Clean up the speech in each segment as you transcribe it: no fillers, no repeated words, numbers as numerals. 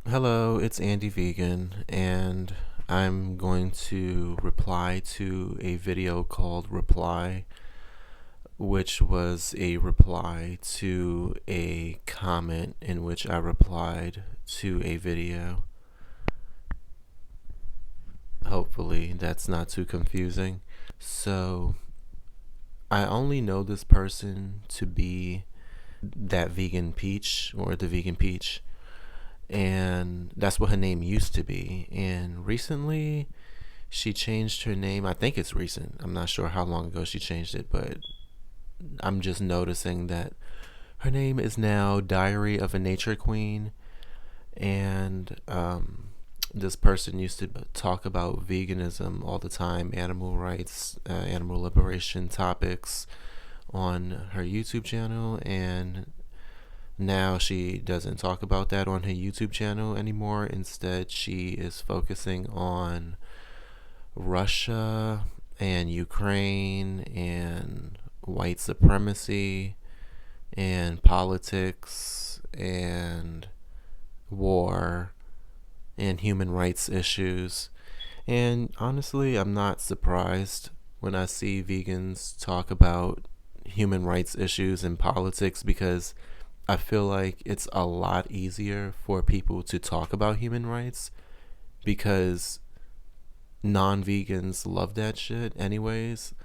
Hello, it's Andy Vegan, and I'm going to reply to a video called Reply, which was a reply to a comment in which I replied to a video. Hopefully, that's not too confusing. So, I only know this person to be that vegan peach or the vegan peach, and that's what her name used to be. And recently, she changed her name. I think it's recent. I'm not sure how long ago she changed it, but I'm just noticing that her name is now Diary of a Nature Queen. And this person used to talk about veganism all the time, animal rights, animal liberation topics on her YouTube channel. And now she doesn't talk about that on her YouTube channel anymore. Instead, she is focusing on Russia and Ukraine and white supremacy and politics and war and human rights issues. And honestly, I'm not surprised when I see vegans talk about human rights issues and politics, because I feel like it's a lot easier for people to talk about human rights because non-vegans love that shit anyways.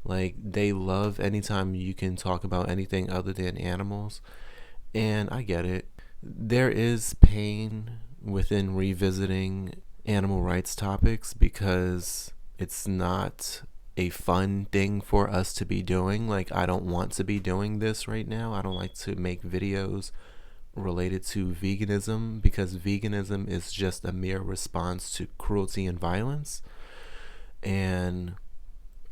Like, they love anytime you can talk about anything other than animals. And I get it. There is pain within revisiting animal rights topics because it's not a fun thing for us to be doing. Like, I don't want to be doing this right now. I don't like to make videos related to veganism because veganism is just a mere response to cruelty and violence. And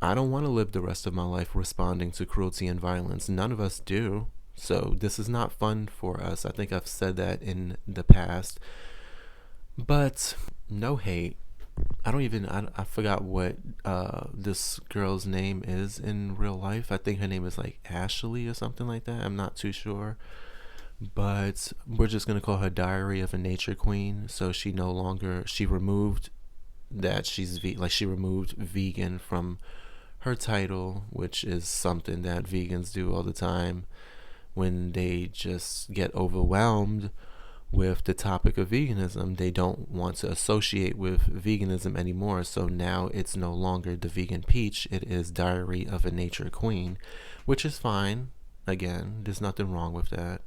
I don't want to live the rest of my life responding to cruelty and violence. None of us do. So this is not fun for us. I think I've said that in the past. But no hate. I forgot what this girl's name is in real life. I think her name is like Ashley or something like that. I'm not too sure. But we're just going to call her Diary of a Nature Queen. So she removed that she removed vegan from her title, which is something that vegans do all the time when they just get overwhelmed with the topic of veganism. They don't want to associate with veganism anymore. So now it's no longer the vegan peach, it is Diary of a Nature Queen, which is fine. Again, there's nothing wrong with that.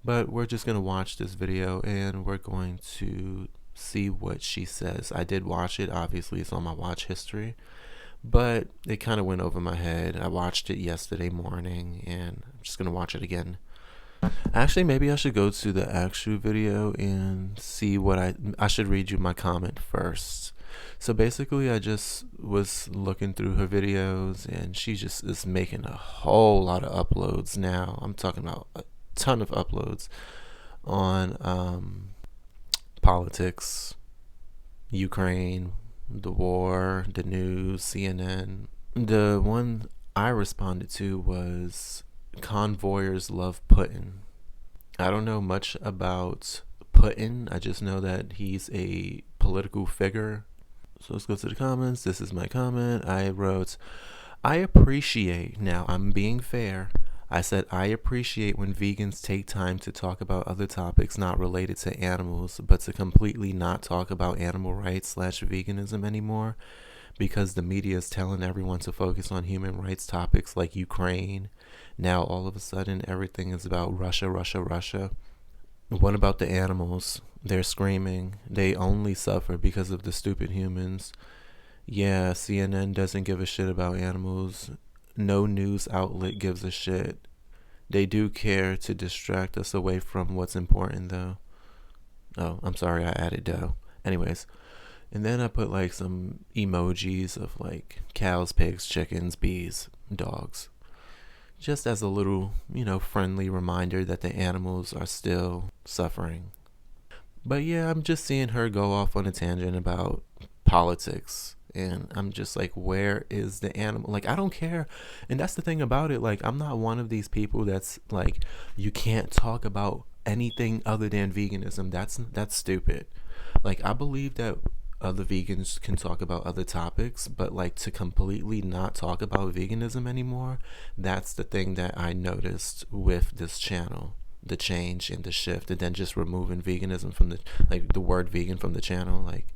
But we're just going to watch this video and we're going to see what she says. I did watch it, obviously, it's on my watch history, but it kind of went over my head. I watched it yesterday morning and I'm just going to watch it again. Actually, maybe I should go to the actual video and see what I should read you my comment first. So basically, I just was looking through her videos and she just is making a whole lot of uploads now. I'm talking about a ton of uploads on politics, Ukraine, the war, the news, CNN. The one I responded to was Convoyers Love Putin. I don't know much about Putin. I just know that he's a political figure. So let's go to the comments. This is my comment. I wrote, I appreciate, now I'm being fair, I said, I appreciate when vegans take time to talk about other topics not related to animals, but to completely not talk about animal rights / veganism anymore, because the media is telling everyone to focus on human rights topics like Ukraine. Now all of a sudden everything is about Russia, Russia, Russia. What about the animals? They're screaming. They only suffer because of the stupid humans. Yeah, CNN doesn't give a shit about animals. No news outlet gives a shit. They do care to distract us away from what's important, though. Oh, I'm sorry, I added dough. Anyways, and then I put like some emojis of like cows, pigs, chickens, bees, dogs. Just as a little, friendly reminder that the animals are still suffering. But yeah, I'm just seeing her go off on a tangent about politics. And I'm just like, where is the animal? Like, I don't care. And that's the thing about it. Like, I'm not one of these people that's like, you can't talk about anything other than veganism, that's stupid. Like, I believe that other vegans can talk about other topics, but like to completely not talk about veganism anymore, that's the thing that I noticed with this channel, the change and the shift, and then just removing veganism from the word vegan from the channel. Like,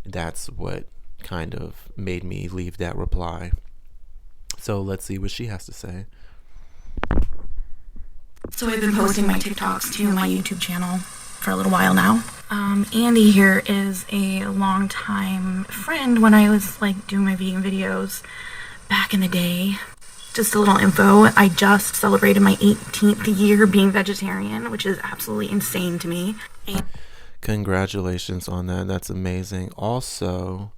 that's what kind of made me leave that reply. So let's see what she has to say. So I've been posting my TikToks to my YouTube channel for a little while now. Andy here is a longtime friend when I was like doing my vegan videos back in the day. Just a little info, I just celebrated my 18th year being vegetarian, which is absolutely insane to me. Congratulations on that. That's amazing. Also,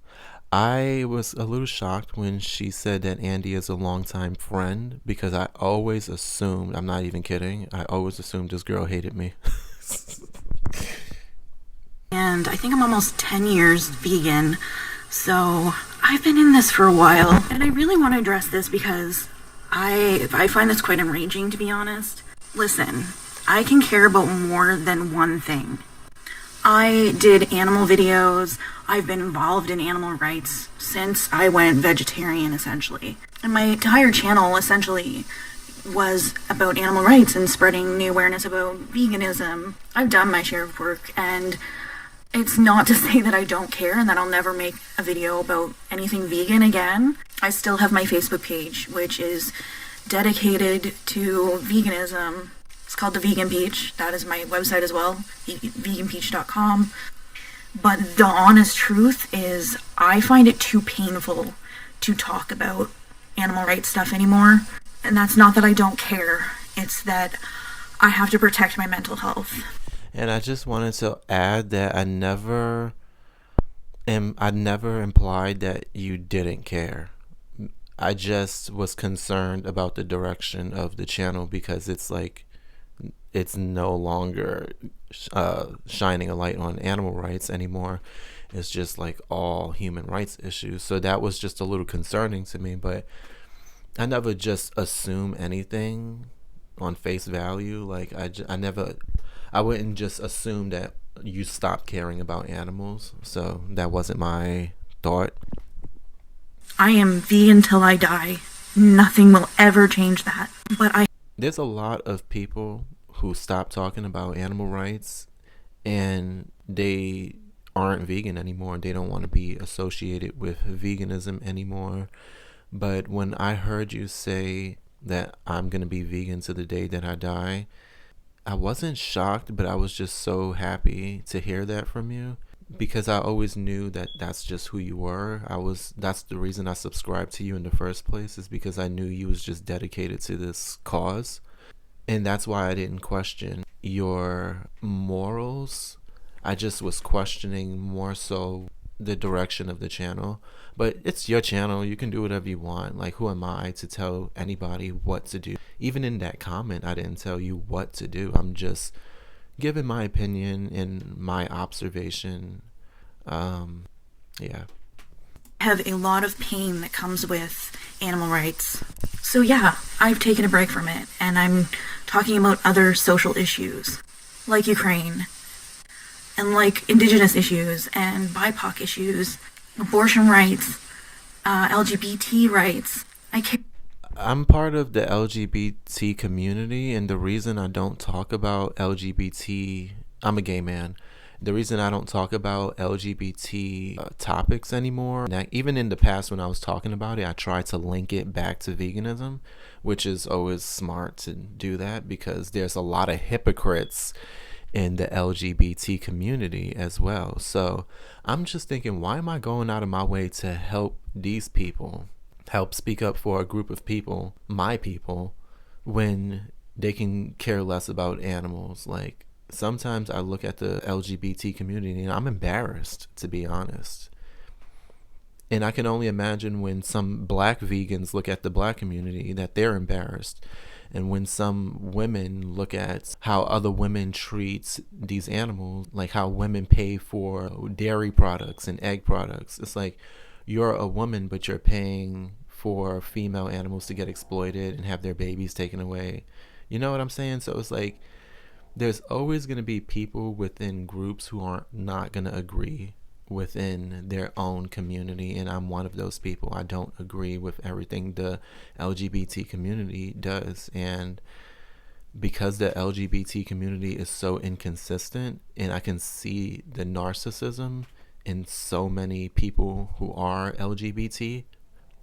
I was a little shocked when she said that Andy is a longtime friend, because I always assumed, I'm not even kidding, I always assumed this girl hated me. And I think I'm almost 10 years vegan, so I've been in this for a while. And I really want to address this because I find this quite enraging, to be honest. Listen, I can care about more than one thing. I did animal videos. I've been involved in animal rights since I went vegetarian, essentially. And my entire channel, essentially, was about animal rights and spreading the awareness about veganism. I've done my share of work, and it's not to say that I don't care and that I'll never make a video about anything vegan again. I still have my Facebook page, which is dedicated to veganism. It's called The Vegan Peach. That is my website as well, veganpeach.com. But the honest truth is, I find it too painful to talk about animal rights stuff anymore. And that's not that I don't care. It's that I have to protect my mental health. And I just wanted to add that I never implied that you didn't care. I just was concerned about the direction of the channel, because it's like, it's no longer shining a light on animal rights anymore. It's just like all human rights issues. So that was just a little concerning to me, but I never just assume anything on face value. Like, I wouldn't just assume that you stopped caring about animals. So that wasn't my thought. I am vegan till I die. Nothing will ever change that. But there's a lot of people who stop talking about animal rights and they aren't vegan anymore. They don't want to be associated with veganism anymore. But when I heard you say that I'm going to be vegan to the day that I die, I wasn't shocked, but I was just so happy to hear that from you, because I always knew that that's just who you were. That's the reason I subscribed to you in the first place, is because I knew you was just dedicated to this cause. And that's why I didn't question your morals. I just was questioning more so the direction of the channel. But it's your channel. You can do whatever you want. Like, who am I to tell anybody what to do? Even in that comment, I didn't tell you what to do. I'm just giving my opinion and my observation. Yeah. have a lot of pain that comes with animal rights. So yeah, I've taken a break from it, and I'm talking about other social issues, like Ukraine, and like Indigenous issues, and BIPOC issues, abortion rights, LGBT rights. I'm part of the LGBT community, and the reason I don't talk about LGBT, I'm a gay man. The reason I don't talk about LGBT topics anymore, now, even in the past when I was talking about it, I tried to link it back to veganism, which is always smart to do that because there's a lot of hypocrites in the LGBT community as well. So I'm just thinking, why am I going out of my way to help these people, help speak up for a group of people, my people, when they can care less about animals? Like, sometimes I look at the LGBT community and I'm embarrassed, to be honest. And I can only imagine when some black vegans look at the black community that they're embarrassed. And when some women look at how other women treat these animals, like how women pay for dairy products and egg products, it's like, you're a woman, but you're paying for female animals to get exploited and have their babies taken away. You know what I'm saying? So it's like, there's always going to be people within groups who are not going to agree within their own community, and I'm one of those people. I don't agree with everything the LGBT community does, and because the LGBT community is so inconsistent, and I can see the narcissism in so many people who are LGBT,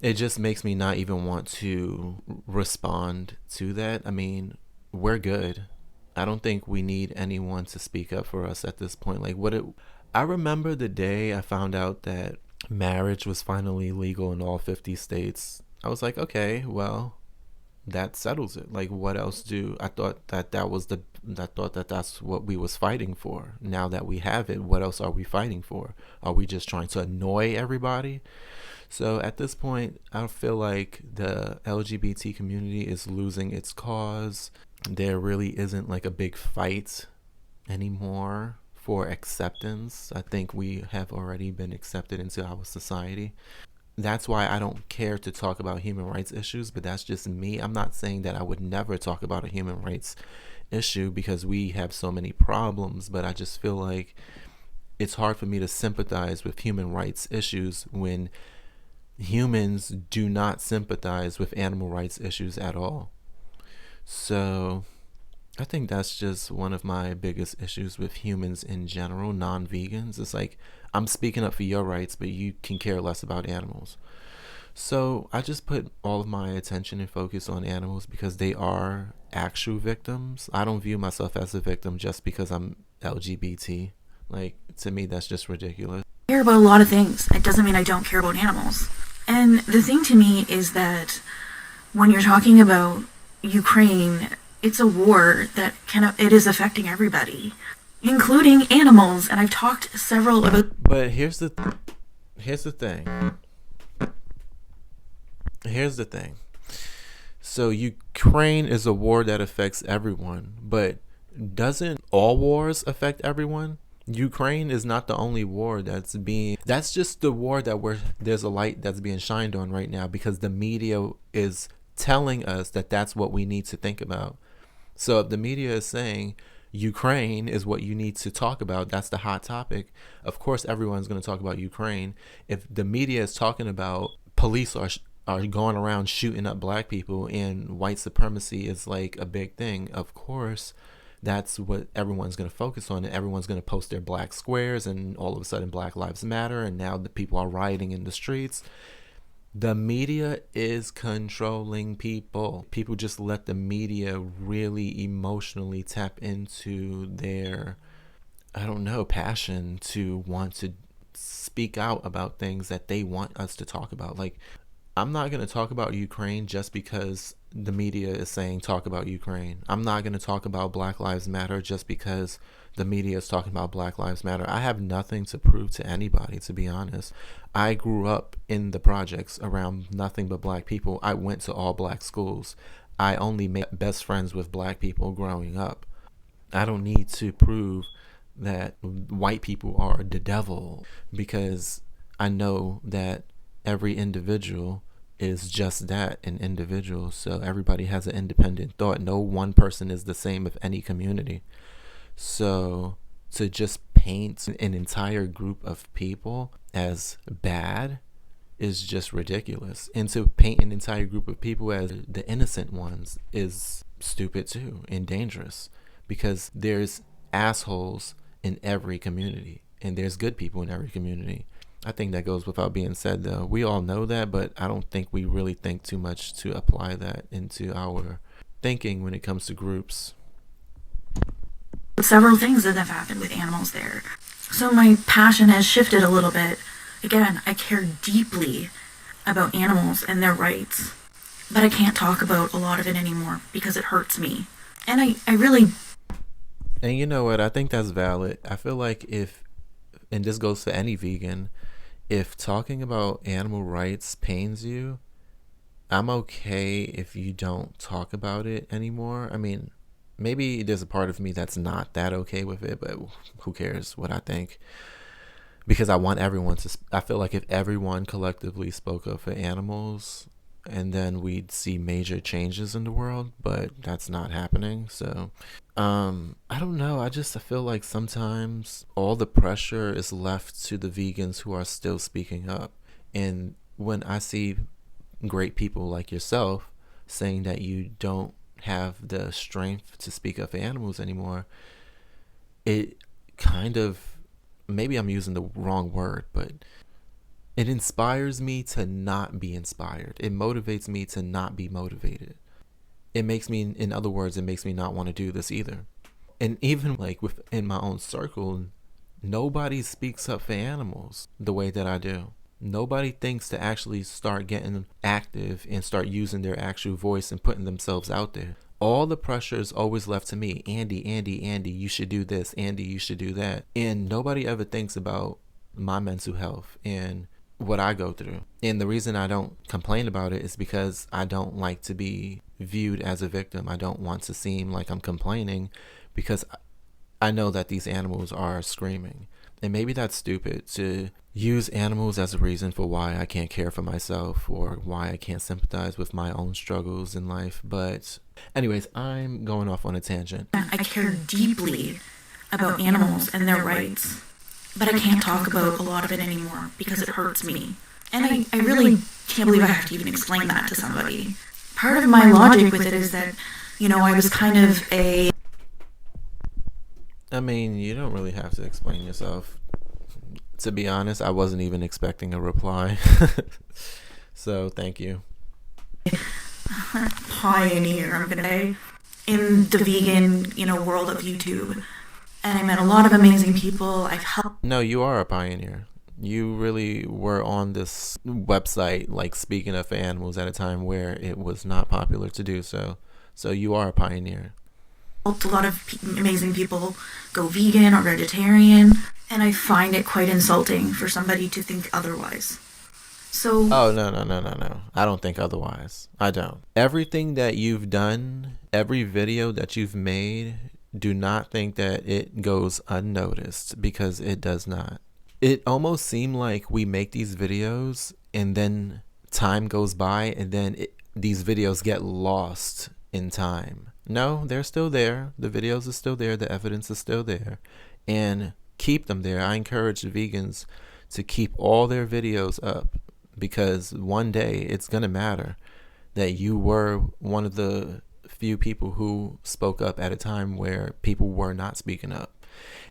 it just makes me not even want to respond to that. I mean, we're good. I don't think we need anyone to speak up for us at this point. I remember the day I found out that marriage was finally legal in all 50 states. I was like, okay, well, that settles it. Like, what else I thought that that's what we was fighting for. Now that we have it, what else are we fighting for? Are we just trying to annoy everybody? So at this point, I feel like the LGBT community is losing its cause. There really isn't like a big fight anymore for acceptance. I think we have already been accepted into our society. That's why I don't care to talk about human rights issues, but that's just me. I'm not saying that I would never talk about a human rights issue because we have so many problems, but I just feel like it's hard for me to sympathize with human rights issues when humans do not sympathize with animal rights issues at all. So I think that's just one of my biggest issues with humans in general, non-vegans. It's like, I'm speaking up for your rights, but you can care less about animals. So I just put all of my attention and focus on animals because they are actual victims. I don't view myself as a victim just because I'm LGBT. Like, to me, that's just ridiculous. I care about a lot of things. It doesn't mean I don't care about animals. And the thing to me is that when you're talking about Ukraine, it's a war that it is affecting everybody, including animals. And I've talked several about. But here's the thing. Here's the thing. So Ukraine is a war that affects everyone, but doesn't all wars affect everyone? Ukraine is not the only war that's just the war that there's a light that's being shined on right now because the media is telling us that that's what we need to think about. So if the media is saying Ukraine is what you need to talk about, that's the hot topic, of course everyone's going to talk about Ukraine. If the media is talking about police are going around shooting up black people and white supremacy is like a big thing, of course that's what everyone's going to focus on, and everyone's going to post their black squares, and all of a sudden Black Lives Matter, and now the people are rioting in the streets. The media is controlling people. People just let the media really emotionally tap into their, passion to want to speak out about things that they want us to talk about. Like, I'm not going to talk about Ukraine just because the media is saying talk about Ukraine. I'm not going to talk about Black Lives Matter just because the media is talking about Black Lives Matter. I have nothing to prove to anybody, to be honest. I grew up in the projects around nothing but black people. I went to all black schools. I only made best friends with black people growing up. I don't need to prove that white people are the devil because I know that every individual is just that, an individual. So everybody has an independent thought. No one person is the same of any community. So to just paint an entire group of people as bad is just ridiculous. And to paint an entire group of people as the innocent ones is stupid too, and dangerous, because there's assholes in every community and there's good people in every community. I think that goes without being said, though. We all know that, but I don't think we really think too much to apply that into our thinking when it comes to groups. Several things that have happened with animals there. So my passion has shifted a little bit. Again, I care deeply about animals and their rights, but I can't talk about a lot of it anymore because it hurts me. And I really... And you know what? I think that's valid. I feel like and this goes for any vegan, if talking about animal rights pains you, I'm okay if you don't talk about it anymore. I mean, maybe there's a part of me that's not that okay with it, but who cares what I think? Because I want everyone to, I feel like if everyone collectively spoke up for animals, and then we'd see major changes in the world, but that's not happening. So I don't know. I feel like sometimes all the pressure is left to the vegans who are still speaking up. And when I see great people like yourself saying that you don't have the strength to speak up for animals anymore, it kind of, maybe I'm using the wrong word, but it inspires me to not be inspired. It motivates me to not be motivated. It makes me, in other words, it makes me not want to do this either. And even like within my own circle, nobody speaks up for animals the way that I do. Nobody thinks to actually start getting active and start using their actual voice and putting themselves out there. All the pressure is always left to me. Andy, you should do this. Andy, you should do that. And nobody ever thinks about my mental health and what I go through. And the reason I don't complain about it is because I don't like to be viewed as a victim. I don't want to seem like I'm complaining, because I know that these animals are screaming. And maybe that's stupid to use animals as a reason for why I can't care for myself or why I can't sympathize with my own struggles in life. But anyways, I'm going off on a tangent. I care deeply about animals and their rights, but I can't talk about a lot of it anymore because it hurts me. And I really can't believe I have to even explain that to somebody. Part of my logic with it is that, I was kind of I mean, you don't really have to explain yourself. To be honest, I wasn't even expecting a reply. So, thank you. Pioneer, I'm gonna say, in the vegan, world of YouTube. And I met a lot of amazing people. I've helped. No, you are a pioneer. You really were on this website, like, speaking up for animals at a time where it was not popular to do so. So you are a pioneer. Helped a lot of amazing people go vegan or vegetarian, and I find it quite insulting for somebody to think otherwise. So. Oh, no. I don't think otherwise. I don't. Everything that you've done, every video that you've made, do not think that it goes unnoticed, because it does not. It almost seems like we make these videos and then time goes by and then these videos get lost in time. No, they're still there. The videos are still there. The evidence is still there. And keep them there. I encourage the vegans to keep all their videos up, because one day it's going to matter that you were one of the few people who spoke up at a time where people were not speaking up.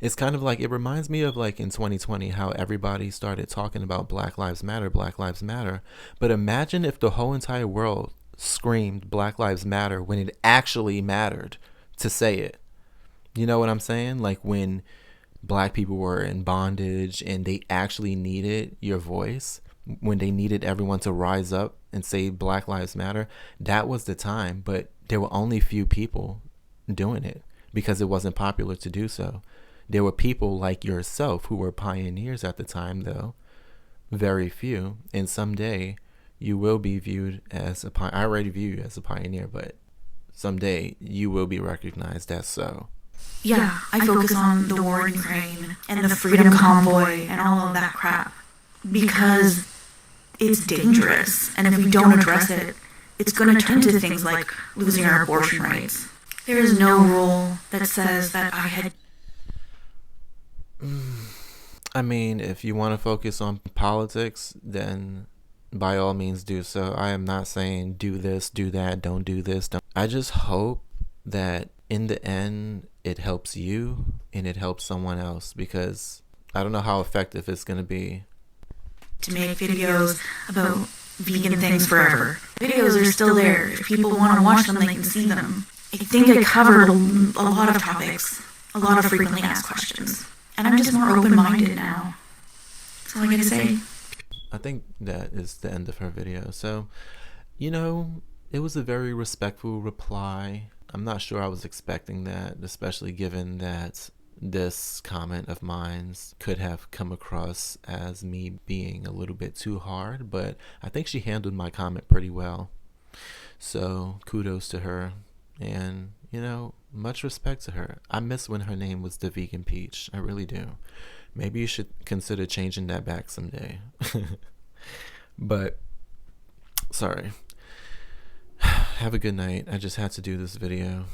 It's kind of like, it reminds me of like in 2020 how everybody started talking about Black Lives Matter. But imagine if the whole entire world screamed Black Lives Matter when it actually mattered to say it. You know what I'm saying? Like when Black people were in bondage and they actually needed your voice, when they needed everyone to rise up and say Black Lives Matter, that was the time. But there were only few people doing it because it wasn't popular to do so. There were people like yourself who were pioneers at the time, though. Very few. And someday you will be viewed as I already view you as a pioneer, but someday you will be recognized as so. Yeah, I focus on the war in Ukraine and the Freedom Convoy and all of that crap because it's dangerous. And if we don't address it, it's going to turn to things like losing our abortion rights. There is no rule that says that I had. I mean, if you want to focus on politics, then by all means do so. I am not saying do this, do that, don't do this. I just hope that in the end it helps you and it helps someone else, because I don't know how effective it's going to be. To make videos about vegan things forever. Videos are still there. If people want to watch them, they can see them. I think I covered a lot of topics, a lot of frequently asked questions. And I'm just more open-minded now. That's all I gotta say. I think that is the end of her video. So, it was a very respectful reply. I'm not sure I was expecting that, especially given that this comment of mine could have come across as me being a little bit too hard, but I think she handled my comment pretty well. So, kudos to her. And, much respect to her. I miss when her name was the Vegan Peach. I really do. Maybe you should consider changing that back someday. But, sorry. have a good night. I just had to do this video.